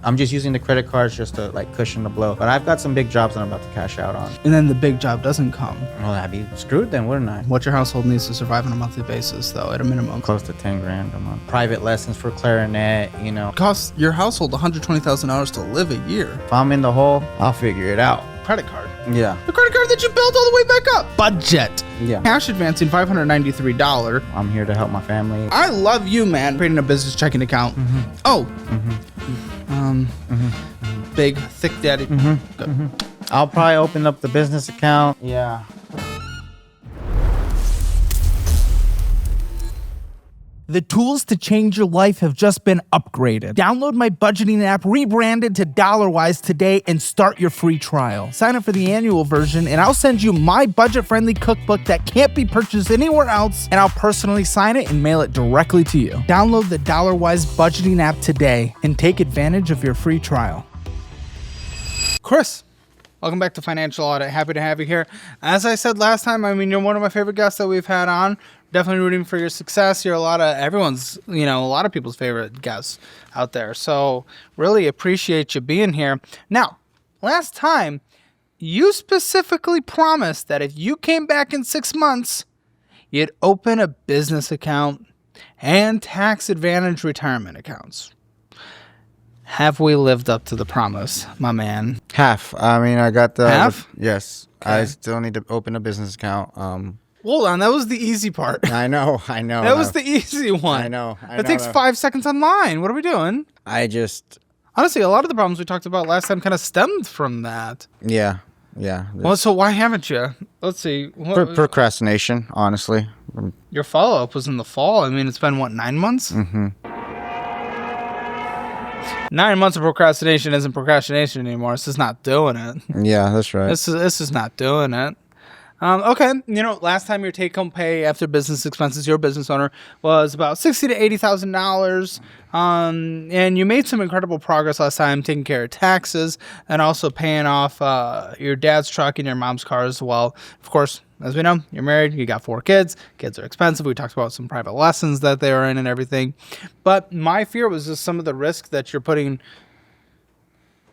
I'm just using the credit cards just to like cushion the blow. But I've got some big jobs that I'm about to cash out on. And then the big job doesn't come. Well, I'd be screwed then, wouldn't I? What your household needs to survive on a monthly basis, though, at a minimum. Close to 10 grand a month. Private lessons for clarinet, you know. It costs your household $120,000 to live a year. If I'm in the hole, I'll figure it out. Credit card. Yeah. The credit card that you built all the way back up. Budget. Yeah. Cash advancing $593. I'm here to help my family. I love you, man. Creating a business checking account. Mm-hmm. Oh. Mm-hmm. Big, thick daddy. Mm-hmm. Good. Mm-hmm. I'll probably open up the business account. Yeah. The tools to change your life have just been upgraded. Download my budgeting app, rebranded to DollarWise today, and start your free trial. Sign up for the annual version, and I'll send you my budget-friendly cookbook that can't be purchased anywhere else, and I'll personally sign it and mail it directly to you. Download the DollarWise budgeting app today and take advantage of your free trial. Chris, welcome back to Financial Audit. Happy to have you here. As I said last time, I mean, you're one of my favorite guests that we've had on. Definitely rooting for your success. You're a lot of people's favorite guests out there. So really appreciate you being here. Now, last time, you specifically promised that if you came back in 6 months, you'd open a business account and tax advantage retirement accounts. Have we lived up to the promise, my man? Half. I mean, I got the... Half? Yes. Okay. I still need to open a business account. Hold on, that was the easy part. I know. That was the easy one. I know. It takes 5 seconds online. What are we doing? Honestly, a lot of the problems we talked about last time kind of stemmed from that. Yeah. Well, so why haven't you? Let's see. Procrastination, honestly. Your follow-up was in the fall. I mean, it's been, 9 months? Mm-hmm. 9 months of procrastination isn't procrastination anymore. It's just not doing it. Yeah, that's right. This is not doing it. Okay, last time your take-home pay after business expenses, your business owner, was about $60,000 to $80,000. And you made some incredible progress last time, taking care of taxes and also paying off your dad's truck and your mom's car as well. Of course, as we know, you're married, you got 4 kids. Kids are expensive. We talked about some private lessons that they were in and everything. But my fear was just some of the risk that you're putting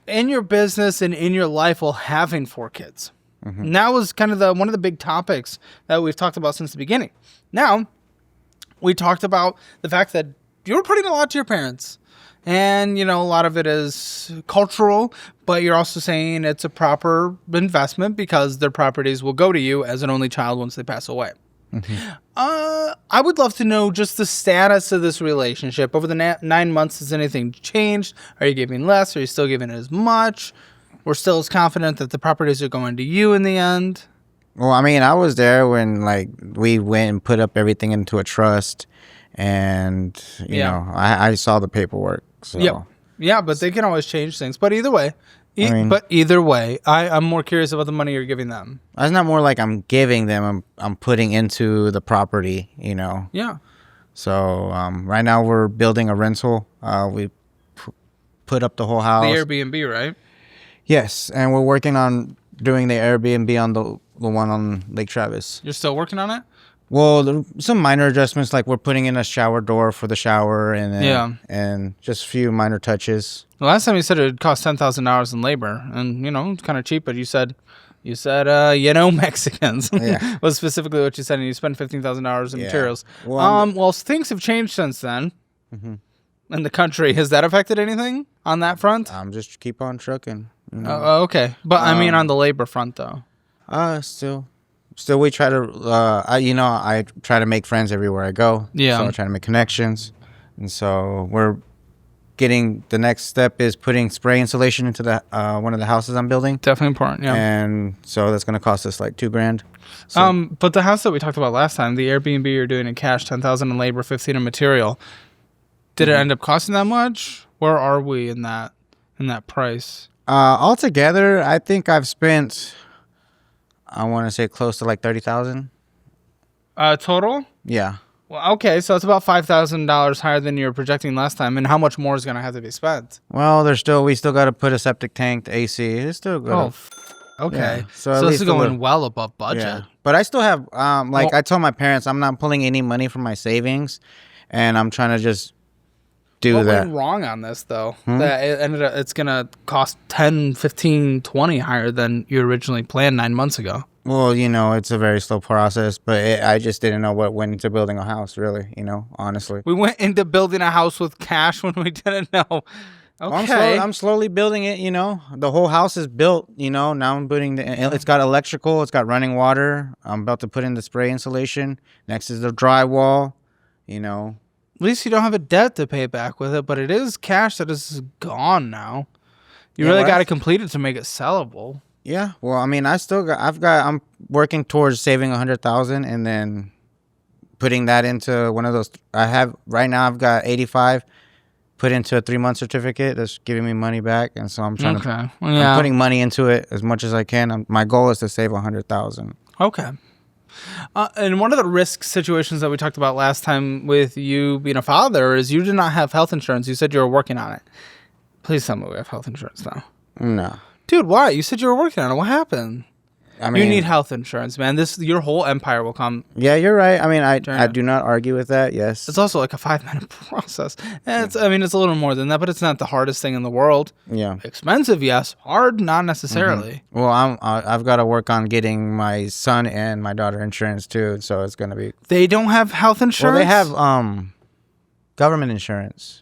in your business and in your life while having 4 kids. Mm-hmm. And that was kind of one of the big topics that we've talked about since the beginning. Now, we talked about the fact that you were putting a lot to your parents. And, a lot of it is cultural, but you're also saying it's a proper investment because their properties will go to you as an only child once they pass away. Mm-hmm. I would love to know just the status of this relationship. Over the 9 months, has anything changed? Are you giving less? Are you still giving as much? We're still as confident that the properties are going to you in the end? Well, I mean, I was there when, we went and put up everything into a trust, and, you know, I saw the paperwork. So. Yeah, but they can always change things. But either way, I'm more curious about the money you're giving them. It's not more like I'm giving them. I'm putting into the property, Yeah. So right now we're building a rental. We put up the whole house. The Airbnb, right? Yes, and we're working on doing the Airbnb on the one on Lake Travis. You're still working on it? Well, some minor adjustments, like we're putting in a shower door for the shower, and just a few minor touches. The last time you said it would cost $10,000 in labor, and it's kind of cheap. But you said Mexicans was specifically what you said, and you spent $15,000 in materials. Well, things have changed since then. Mm-hmm. In the country, has that affected anything on that front? Just keep on trucking. Okay, but I mean on the labor front though. Still, we try to. I try to make friends everywhere I go. Yeah. So I try to make connections, and so we're getting. The next step is putting spray insulation into the one of the houses I'm building. Definitely important. Yeah. And so that's going to cost us like $2,000. So, but the house that we talked about last time, the Airbnb you're doing in cash, $10,000 in labor, $15,000 in material. Did it end up costing that much? Where are we in that price? Altogether, I think I've spent, I want to say close to like $30,000. Total? Yeah. Well, okay, so it's about $5,000 higher than you were projecting last time. And how much more is going to have to be spent? Well, we still got to put a septic tank, the AC. It's still good. Okay. Yeah. So this is going well above budget. Yeah. But I still have, I told my parents, I'm not pulling any money from my savings, and I'm trying to just do that. What went wrong on this, though? That it ended up, it's going to cost 10, 15, 20 higher than you originally planned 9 months ago. Well, it's a very slow process, but I just didn't know what went into building a house, really, honestly. We went into building a house with cash when we didn't know. Okay. I'm slowly building it, The whole house is built, Now I'm putting it's got electrical, it's got running water. I'm about to put in the spray insulation. Next is the drywall, At least you don't have a debt to pay back with it, but it is cash that is gone now. You really got to complete it to make it sellable. Yeah. Well, I mean, I'm working towards saving 100,000 and then putting that into one of those. Right now I've got 85 put into a 3-month certificate that's giving me money back. And so I'm trying I'm putting money into it as much as I can. My goal is to save 100,000. Okay. And one of the risk situations that we talked about last time with you being a father is you did not have health insurance. You said you were working on it. Please tell me we have health insurance now. No. Dude, why? You said you were working on it. What happened? I mean, you need health insurance, man. Your whole empire will come. Yeah, you're right. I mean, I do not argue with that. Yes. It's also like a 5-minute process. And it's a little more than that, but it's not the hardest thing in the world. Yeah. Expensive, yes. Hard, not necessarily. Mm-hmm. Well, I've got to work on getting my son and my daughter insurance too. So it's gonna be. They don't have health insurance. Well, they have government insurance.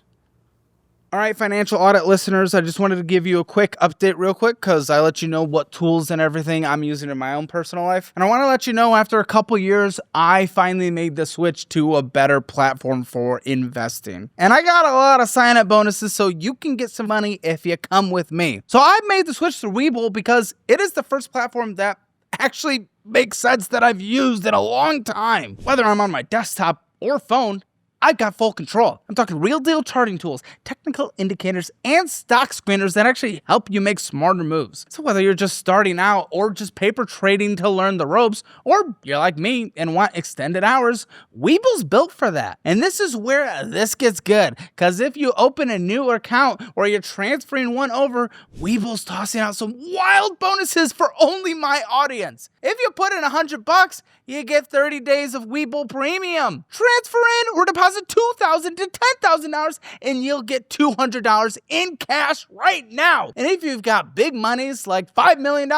All right, financial audit listeners, I just wanted to give you a quick update real quick because I let you know what tools and everything I'm using in my own personal life. And I want to let you know after a couple years, I finally made the switch to a better platform for investing. And I got a lot of sign-up bonuses so you can get some money if you come with me. So I made the switch to Webull because it is the first platform that actually makes sense that I've used in a long time. Whether I'm on my desktop or phone, I've got full control. I'm talking real deal charting tools, technical indicators, and stock screeners that actually help you make smarter moves. So whether you're just starting out or just paper trading to learn the ropes, or you're like me and want extended hours, Webull's built for that. And this is where this gets good, because if you open a new account or you're transferring one over, Webull's tossing out some wild bonuses for only my audience. If you put in $100, you get 30 days of Webull Premium. Transfer in or deposit $2,000 to $10,000 and you'll get $200 in cash right now. And if you've got big monies like $5 million,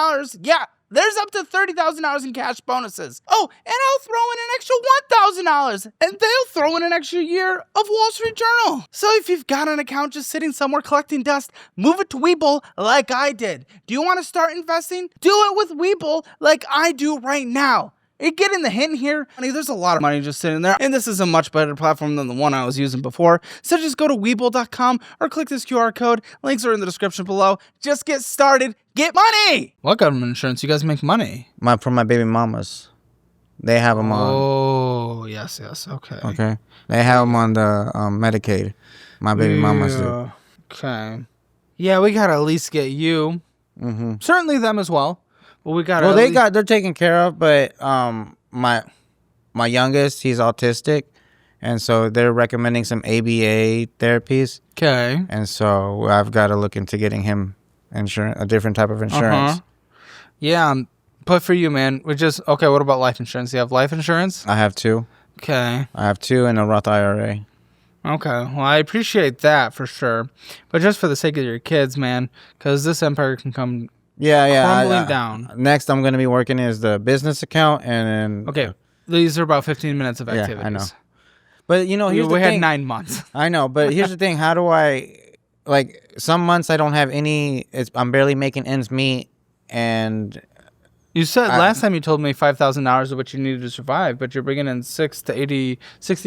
yeah, there's up to $30,000 in cash bonuses. Oh, and I'll throw in an extra $1,000 and they'll throw in an extra year of Wall Street Journal. So if you've got an account just sitting somewhere collecting dust, move it to Webull like I did. Do you want to start investing? Do it with Webull like I do right now. Get in the hint here. There's a lot of money just sitting there, and this is a much better platform than the one I was using before. So just go to Webull.com or click this QR code. Links are in the description below. Just get started. Get money. What government insurance? You guys make money? From my baby mamas. They have them on. Oh, yes. Okay. Okay. They have them on the Medicaid. My baby mamas do. Okay. Yeah, we got to at least get you. Mm-hmm. Certainly them as well. Well, they're taken care of, but my youngest, he's autistic, and so they're recommending some ABA therapies. Okay. And so I've got to look into getting him insurance, a different type of insurance. Yeah, but for you, man, what about life insurance? Do you have life insurance? I have 2. Okay. I have 2 in a Roth IRA. Okay. Well, I appreciate that for sure, but just for the sake of your kids, man, because this empire can come. Crumbling down. Next, I'm going to be working is the business account, and then okay, these are about 15 minutes of activities. Yeah, I know. But here's the thing. We had 9 months. I know, but here's the thing. How do I, some months I don't have any. I'm barely making ends meet, and you said last time you told me $5,000 of what you needed to survive, but you're bringing in 60 to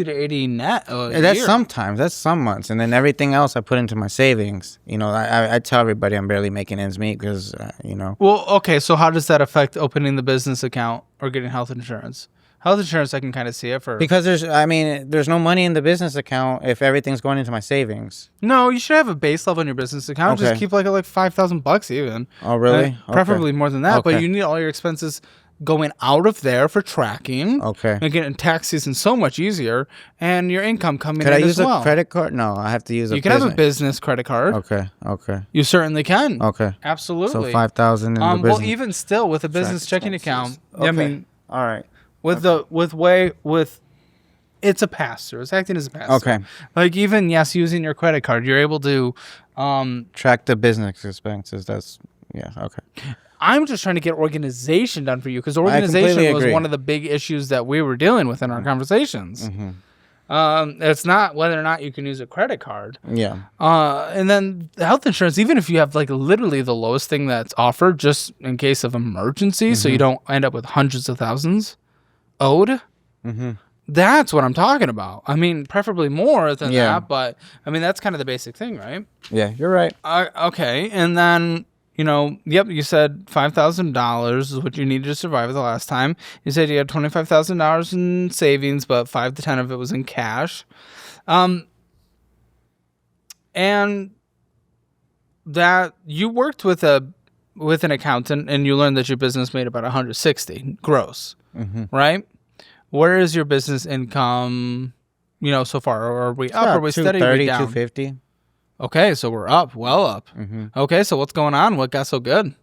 80 net. That's sometimes. That's some months, and then everything else I put into my savings. I tell everybody I'm barely making ends meet because Well, okay. So how does that affect opening the business account or getting health insurance? Health insurance, I can kind of see it for because there's no money in the business account if everything's going into my savings. No, you should have a base level in your business account. Okay. Just keep like $5,000 even. Oh, really? Preferably more than that. Okay. But you need all your expenses going out of there for tracking. Okay. Making tax season so much easier, and your income coming in as well. Could I use a credit card? No, I have to use a. You can have a business credit card. Okay. You certainly can. Okay. Absolutely. So $5,000 in the business. Well, even still with a business checking account. Okay. All right. With It's a pass-through. It's acting as a pass-through. Okay. Like even, yes, using your credit card, you're able to... track the business expenses. That's, yeah, okay. I'm just trying to get organization done for you because organization was one of the big issues that we were dealing with in our conversations. It's not whether or not you can use a credit card. Yeah. And then the health insurance, even if you have like literally the lowest thing that's offered just in case of emergency, so you don't end up with hundreds of thousands owed. That's what I'm talking about. I mean, preferably more than that, but I mean, that's kind of the basic thing, right? Yeah, you're right. Okay. And then, you said $5,000 is what you needed to survive the last time. You said you had $25,000 in savings, but 5 to 10 of it was in cash. And that you worked with an accountant and you learned that your business made about $160 gross, right? Where is your business income, so far? Or are we up? Are we steady? Are we down? 250. Okay, so we're up, well up. Okay, so what's going on? What got so good?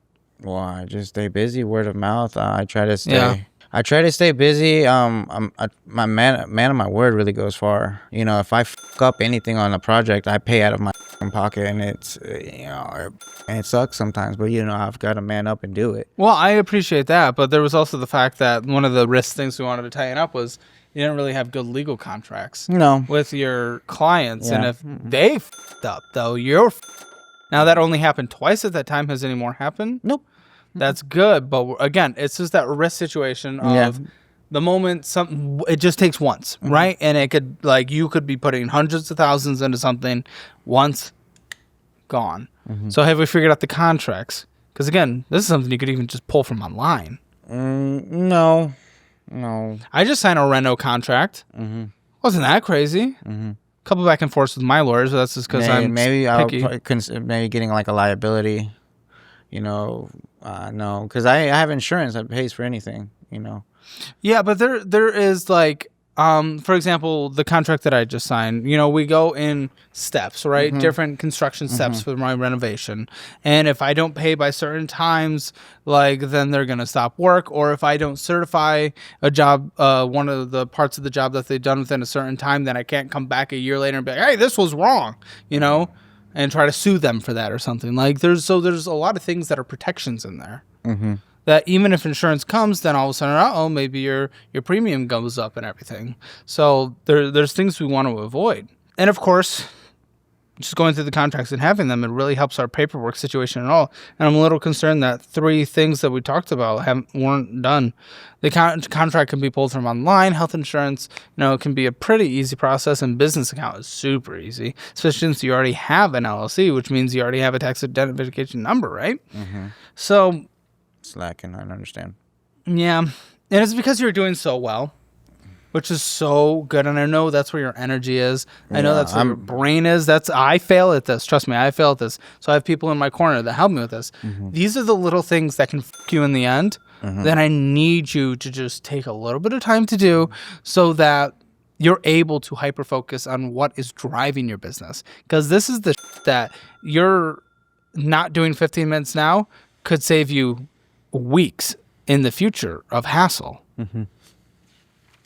Well, I just stay busy, word of mouth. I try to stay. Yeah. I try to stay busy. My man of my word really goes far. If I fuck up anything on a project, I pay out of my pocket, and it's and it sucks sometimes. But I've got to man up and do it. Well, I appreciate that, but there was also the fact that one of the risk things we wanted to tighten up was you didn't really have good legal contracts. With your clients, and if they fucked up, though, you're. Now that only happened twice at that time. Has any more happened? Nope. That's good, but again, it's just that risk situation of the moment it just takes once, right? And it could you could be putting hundreds of thousands into something once, gone. So have we figured out the contracts? Because again, this is something you could even just pull from online. No. I just signed a reno contract. Wasn't that crazy? Couple back and forth with my lawyers, but that's just because I'm picky. I'll consider maybe getting like a liability. No, because I have insurance that pays for anything. Yeah, but there is for example, the contract that I just signed. We go in steps, right? Different construction steps for my renovation, and if I don't pay by certain times, then they're gonna stop work. Or if I don't certify a job, one of the parts of the job that they've done within a certain time, then I can't come back a year later and be like, "Hey, this was wrong," and try to sue them for that or something. There's a lot of things that are protections in there. That even if insurance comes, then all of a sudden, maybe your premium goes up and everything. So there's things we want to avoid. And of course, just going through the contracts and having them, it really helps our paperwork situation and all. And I'm a little concerned that 3 things that we talked about weren't done. The contract can be pulled from online. Health insurance, it can be a pretty easy process, and business account is super easy, especially since you already have an LLC, which means you already have a tax identification number, right? So slacking, I understand. Yeah, and it's because you're doing so well, which is so good, and I know that's where your energy is. I know that's where your brain is. I fail at this. Trust me, I fail at this. So I have people in my corner that help me with this. These are the little things that can fuck you in the end. That I need you to just take a little bit of time to do, so that you're able to hyper focus on what is driving your business. Because this is the that you're not doing 15 minutes now could save you weeks in the future of hassle.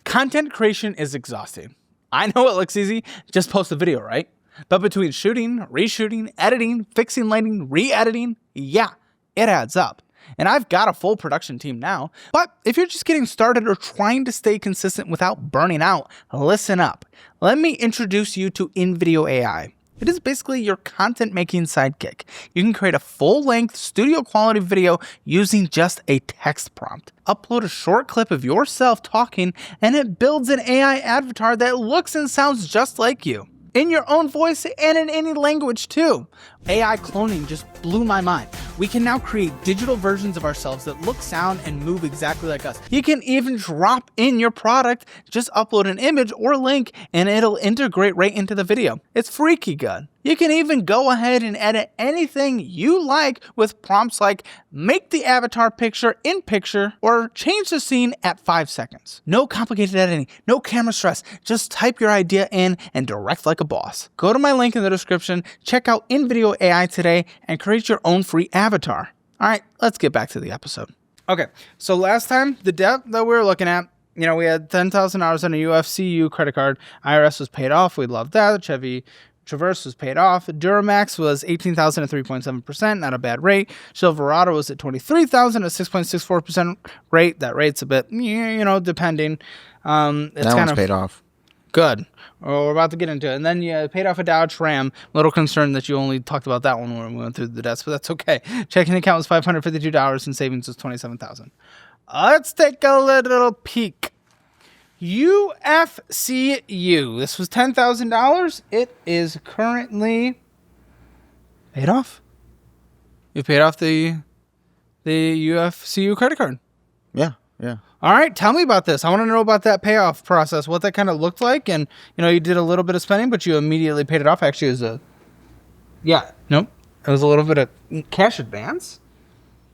Content creation is exhausting. I know it looks easy. Just post a video, right? But between shooting, reshooting, editing, fixing lighting, re-editing, it adds up. And I've got a full production team now. But if you're just getting started or trying to stay consistent without burning out, listen up. Let me introduce you to InVideo AI. It is basically your content making sidekick. You can create a full-length studio quality video using just a text prompt. Upload a short clip of yourself talking, and it builds an AI avatar that looks and sounds just like you, in your own voice and in any language too. AI cloning just blew my mind. We can now create digital versions of ourselves that look, sound, and move exactly like us. You can even drop in your product, just upload an image or link, and it'll integrate right into the video. It's freaky good. You can even go ahead and edit anything you like with prompts like make the avatar picture in picture or change the scene at 5 seconds. No complicated editing, no camera stress. Just type your idea in and direct like a boss. Go to my link in the description, check out InVideo AI today, and create your own free avatar. All right, let's get back to the episode. Okay, so last time, the debt that we were looking at, we had $10,000 on a UFCU credit card. IRS was paid off. We loved that. Chevy Traverse was paid off. Duramax was $18,000 at 3.7%, not a bad rate. Silverado was at $23,000 at 6.64% rate. That rate's a bit, depending. It's that one's paid off. Good. We're about to get into it. And then you paid off a Dodge Ram. A little concerned that you only talked about that one when we went through the debts, but that's okay. Checking account was $552 and savings was $27,000. Let's take a little peek. UFCU. This was $10,000. It is currently paid off. You paid off the UFCU credit card. Yeah. All right, tell me about this. I want to know about that payoff process, what that kind of looked like. And, you did a little bit of spending, but you immediately paid it off. Actually, it was a little bit of cash advance.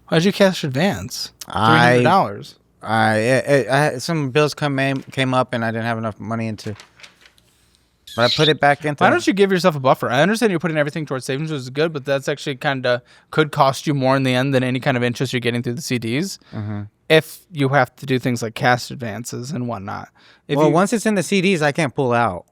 Why'd you cash advance? $300. I some bills came up, and I didn't have enough money but I put it back into. Why don't you give yourself a buffer? I understand you're putting everything towards savings, which is good, but that's actually kind of could cost you more in the end than any kind of interest you're getting through the CDs. Mm-hmm. If you have to do things like cash advances and whatnot. Once it's in the CDs, I can't pull out.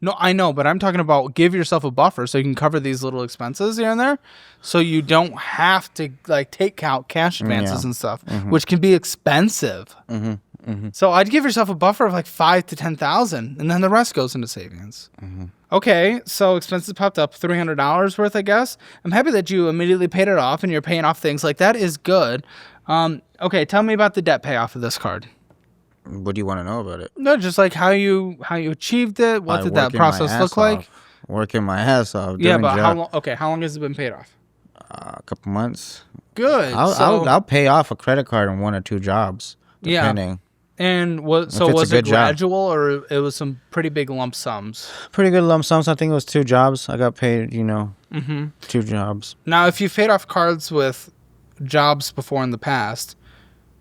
No, I know, but I'm talking about give yourself a buffer so you can cover these little expenses here and there, so you don't have to take out cash advances and stuff, which can be expensive. Mm-hmm. Mm-hmm. So I'd give yourself a buffer of $5,000 to $10,000, and then the rest goes into savings. Mm-hmm. Okay, so expenses popped up, $300 worth, I guess. I'm happy that you immediately paid it off, and you're paying off things like that is good. Okay, tell me about the debt payoff of this card. What do you want to know about it? No, just like how you achieved it. What did that process look like? Working my ass off. Yeah, but how long? Okay, how long has it been paid off? A couple months. Good. I'll pay off a credit card in 1 or 2 jobs, depending. Yeah. And was it gradual or it was some pretty big lump sums? Pretty good lump sums. I think it was 2 jobs. I got paid, 2 jobs. Now, if you paid off cards with jobs before in the past,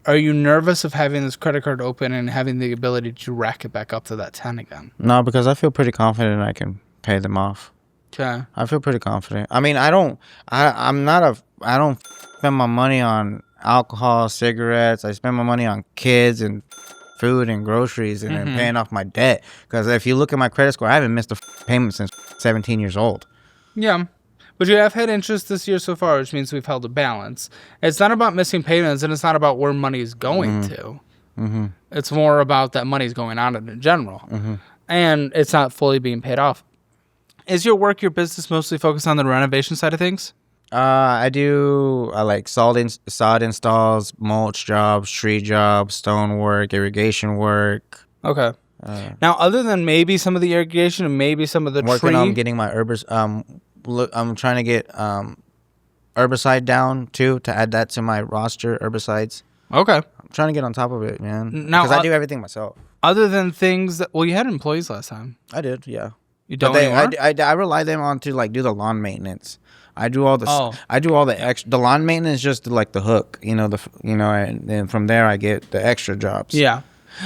are you nervous of having this credit card open and having the ability to rack it back up to that 10 again? No, because I feel pretty confident I can pay them off. Okay. I feel pretty confident. I mean, I don't spend my money on alcohol, cigarettes. I spend my money on kids and food and groceries and then paying off my debt. Because if you look at my credit score, I haven't missed a payment since 17 years old. Yeah. But you have had interest this year so far, which means we've held a balance. It's not about missing payments, and it's not about where money is going to. Mm-hmm. It's more about that money's going on in general. Mm-hmm. And it's not fully being paid off. Is your business mostly focused on the renovation side of things? I like sod installs, mulch jobs, tree jobs, stone work, irrigation work. Okay. Now, other than maybe some of the irrigation and maybe some of the working on getting my I'm trying to get herbicide down too, to add that to my roster, herbicides. Okay. I'm trying to get on top of it, man. Because I do everything myself. Other than things that, you had employees last time. I did, yeah. You don't anymore? I rely them on to do the lawn maintenance. I do all the extra. The lawn maintenance is just like the hook, and then from there I get the extra jobs. Yeah.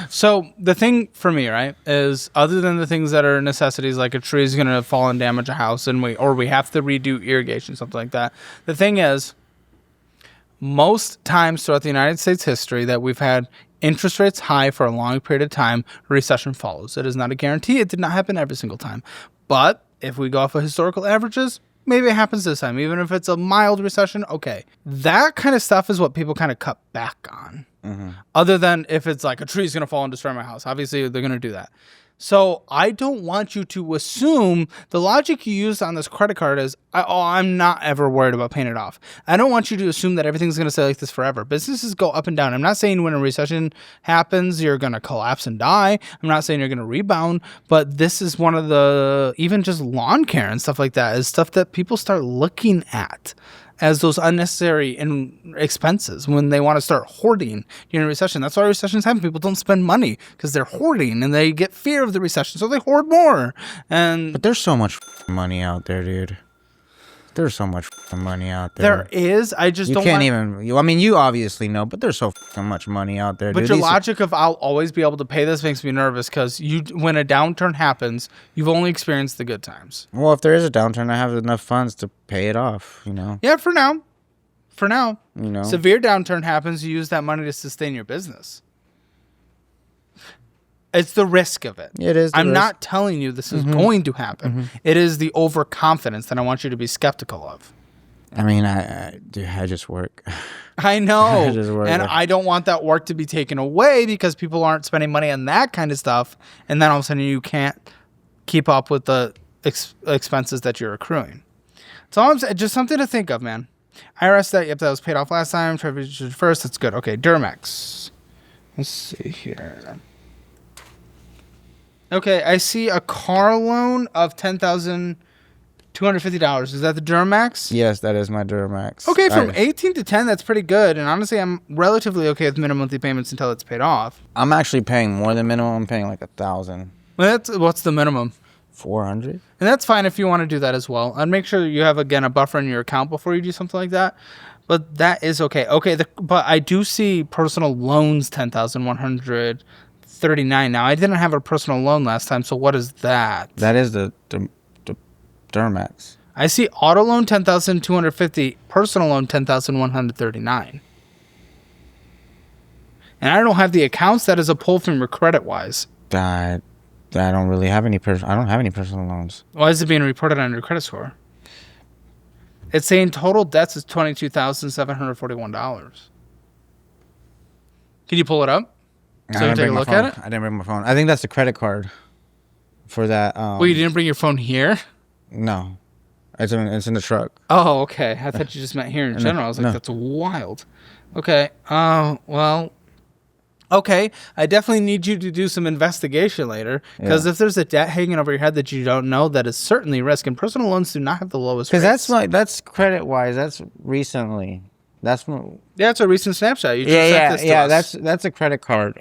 So the thing for me, right, is other than the things that are necessities, like a tree is going to fall and damage a house, and we have to redo irrigation, something like that. The thing is, most times throughout the United States history that we've had interest rates high for a long period of time, a recession follows. It is not a guarantee. It did not happen every single time. But if we go off of historical averages, maybe it happens this time. Even if it's a mild recession, okay. That kind of stuff is what people kind of cut back on. Mm-hmm. Other than if it's like a tree's going to fall and destroy my house. Obviously, they're going to do that. So I don't want you to assume the logic you used on this credit card is, I'm not ever worried about paying it off. I don't want you to assume that everything's going to stay like this forever. Businesses go up and down. I'm not saying when a recession happens, you're going to collapse and die. I'm not saying you're going to rebound, but this is one of the, even just lawn care and stuff like that is stuff that people start looking at as those unnecessary expenses when they want to start hoarding during a recession. That's why recessions happen. People don't spend money because they're hoarding and they get fear of the recession, so they hoard more. But there's so much money out there, dude. There's so much money out there. There is. I just don't. You can't even. I mean, you obviously know, but there's so much money out there. But dude. Your logic of I'll always be able to pay this makes me nervous because when a downturn happens, you've only experienced the good times. Well, if there is a downturn, I have enough funds to pay it off. Yeah, for now. Severe downturn happens, you use that money to sustain your business. It's the risk of it. It is. I'm not telling you this is going to happen. It is the overconfidence that I want you to be skeptical of. I mean, dude, I just work. I know. I don't want that work to be taken away because people aren't spending money on that kind of stuff. And then all of a sudden you can't keep up with the expenses that you're accruing. So just something to think of, man. IRS that was paid off last time. First, that's good. Okay, Durmex. Let's see here. Okay, I see a car loan of $10,250. Is that the Duramax? Yes, that is my Duramax. Okay, from 18 to 10, that's pretty good. And honestly, I'm relatively okay with minimum monthly payments until it's paid off. I'm actually paying more than minimum. I'm paying like $1,000. Well, what's the minimum? 400. And that's fine if you want to do that as well. And make sure you have, again, a buffer in your account before you do something like that. But that is okay. Okay, but I do see personal loans, $10,139. Now, I didn't have a personal loan last time, so what is that? That is the Duramax. I see auto loan $10,250, personal loan $10,139. And I don't have the accounts. That is a pull from your credit wise. I don't really have any I don't have any personal loans. Why is it being reported on your credit score? It's saying total debts is $22,741. Can you pull it up? So you can take a look at it? I didn't bring my phone. I think that's the credit card for that. Well, you didn't bring your phone here? No. It's in the truck. Oh, okay. I thought you just meant here in general. I was like, that's wild. Okay. Well, okay. I definitely need you to do some investigation later because if there's a debt hanging over your head that you don't know, that is certainly risk. And personal loans do not have the lowest rates. Because that's credit-wise. That's recently. That's it's a recent snapshot. You just sent this to us. That's a credit card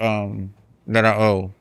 that I owe.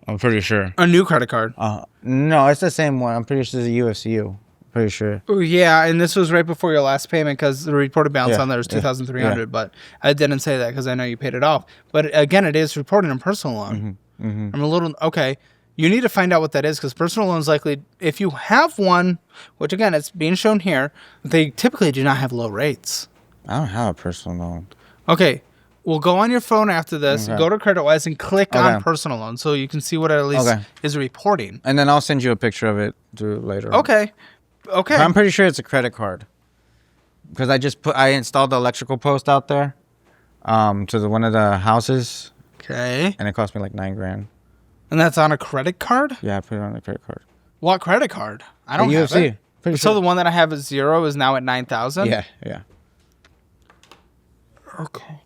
I'm pretty sure. A new credit card? No, it's the same one. I'm pretty sure it's a UFCU. Pretty sure. Oh, yeah, and this was right before your last payment because the reported balance on there is $2,300. But I didn't say that because I know you paid it off. But again, it is reported in personal loan. I'm a little okay. You need to find out what that is because personal loans likely, if you have one, which again it's being shown here, they typically do not have low rates. I don't have a personal loan. Okay. We'll go on your phone after this, go to CreditWise, and click on personal loan so you can see what it at least is reporting. And then I'll send you a picture of it later. Okay. But I'm pretty sure it's a credit card because I installed the electrical post out there to one of the houses. Okay. And it cost me like $9,000. And that's on a credit card? Yeah, I put it on the credit card. What credit card? I don't have it. So the one that I have at 0 is now at 9,000? Yeah. Okay.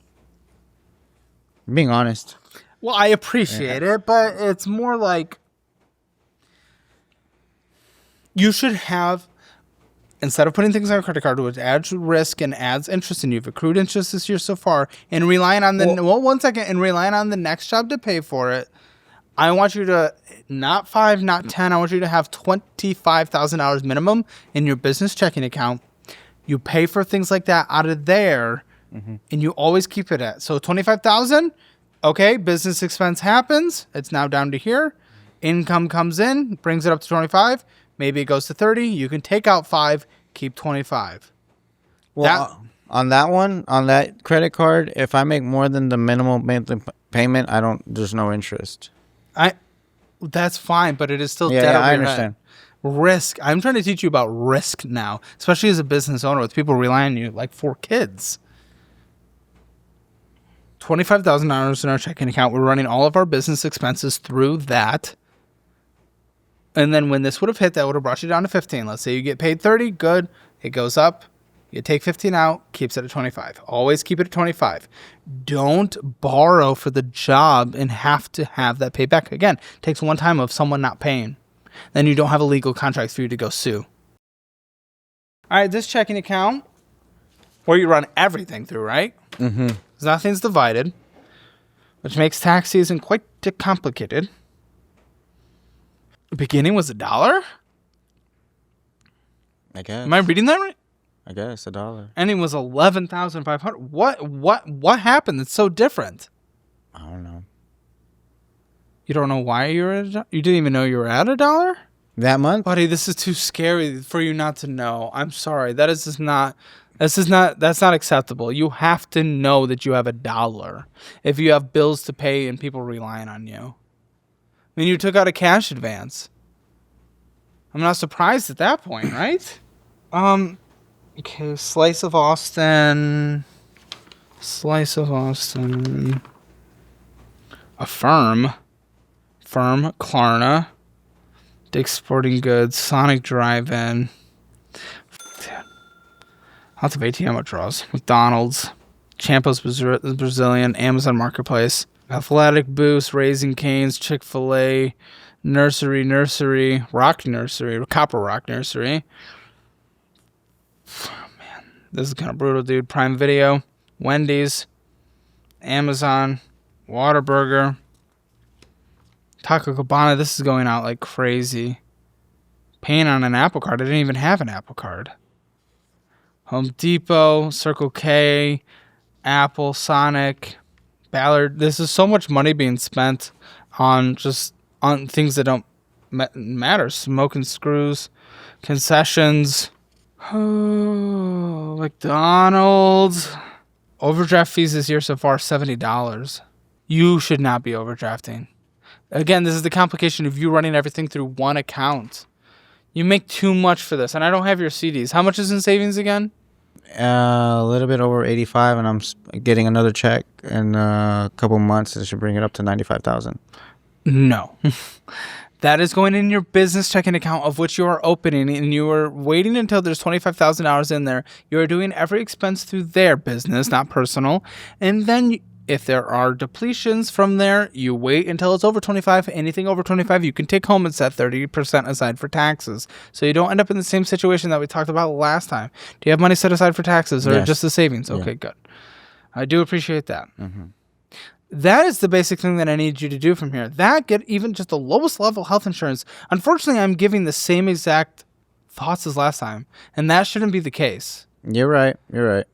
I'm being honest. Well, I appreciate it, but it's more like you should have, instead of putting things on a credit card, which adds risk and adds interest, and you've accrued interest this year so far, and relying on relying on the next job to pay for it, I want you to, not 5, not 10, I want you to have $25,000 minimum in your business checking account. You pay for things like that out of there. And you always keep it at. So $25,000, okay, business expense happens. It's now down to here. Income comes in, brings it up to 25. Maybe it goes to 30. You can take out 5, keep 25. Well, on that credit card, if I make more than the minimum monthly payment, there's no interest. That's fine, but it is still debt over your I understand. Head. Risk. I'm trying to teach you about risk now, especially as a business owner with people relying on you like 4 kids. $25,000 in our checking account. We're running all of our business expenses through that. And then when this would have hit, that would have brought you down to 15. Let's say you get paid 30, good. It goes up. You take 15 out, keeps it at 25. Always keep it at 25. Don't borrow for the job and have to have that paid back. Again, it takes one time of someone not paying. Then you don't have a legal contract for you to go sue. All right, this checking account, where you run everything through, right? Mm-hmm. Nothing's divided, which makes tax season quite complicated. Beginning was $1? I guess. Am I reading that right? I guess $1. Ending was $11,500. What happened that's so different? I don't know. You don't know why you're at $1? You didn't even know you were at $1? That month? Buddy, this is too scary for you not to know. I'm sorry. That's not acceptable. You have to know that you have $1 if you have bills to pay and people relying on you. mean, you took out a cash advance. I'm not surprised at that point, right? Okay, Slice of Austin. Affirm, Klarna, Dick's Sporting Goods, Sonic Drive-In. Lots of ATM withdrawals. McDonald's, Champo's Brazilian, Amazon Marketplace, Athletic Boost, Raising Cane's, Chick-fil-A, Nursery, Copper Rock Nursery. Oh, man, this is kind of brutal, dude. Prime Video, Wendy's, Amazon, Whataburger, Taco Cabana. This is going out like crazy. Paying on an Apple Card. I didn't even have an Apple Card. Home Depot, Circle K, Apple, Sonic, Ballard. This is so much money being spent on things that don't matter. Smoking screws, concessions. Oh, McDonald's. Overdraft fees this year so far, $70. You should not be overdrafting. Again, this is the complication of you running everything through one account. You make too much for this, and I don't have your CDs. How much is in savings again? A little bit over 85, and I'm getting another check in a couple months. It should bring it up to 95,000. No. That is going in your business checking account, of which you are opening, and you are waiting until there's $25,000 in there. You are doing every expense through their business, not personal. And then if there are depletions from there, you wait until it's over 25. Anything over 25, you can take home and set 30% aside for taxes. So you don't end up in the same situation that we talked about last time. Do you have money set aside for taxes or just the savings? Okay, good. I do appreciate that. Mm-hmm. That is the basic thing that I need you to do from here. Get even just the lowest level health insurance. Unfortunately, I'm giving the same exact thoughts as last time, and that shouldn't be the case. You're right.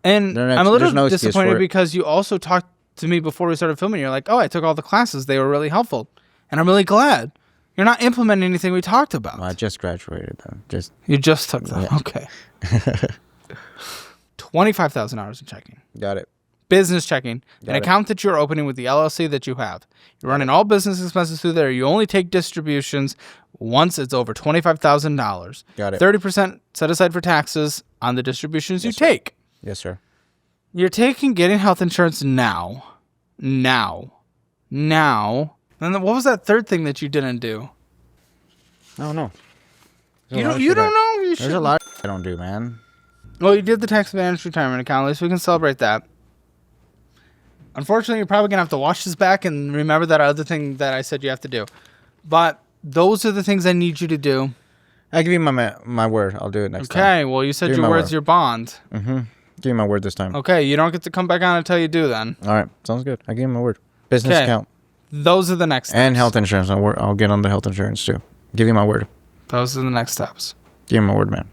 And I'm a little disappointed because you also talked to me before we started filming. You're like, oh, I took all the classes. They were really helpful. And I'm really glad. You're not implementing anything we talked about. Well, I just graduated, though. You just took them. Yeah. Okay. $25,000 in checking. Got it. Business checking, an account that you're opening with the LLC that you have. You're running all business expenses through there. You only take distributions once it's over $25,000. Got it. 30% set aside for taxes on the distributions you take. Yes, sir. You're getting health insurance now. And then what was that third thing that you didn't do? I don't know. You don't know? There's a lot I don't do, man. Well, you did the tax advantage retirement account. At least we can celebrate that. Unfortunately, you're probably going to have to watch this back and remember that other thing that I said you have to do. But those are the things I need you to do. I'll give you my word. I'll do it next time. Okay, well, you said your word's your bond. Mm-hmm. Give you my word this time. Okay, you don't get to come back on until you do then. All right, sounds good. I'll give you my word. Business account. Those are the next steps. And health insurance. I'll get on the health insurance too. Give you my word. Those are the next steps. Give you my word, man.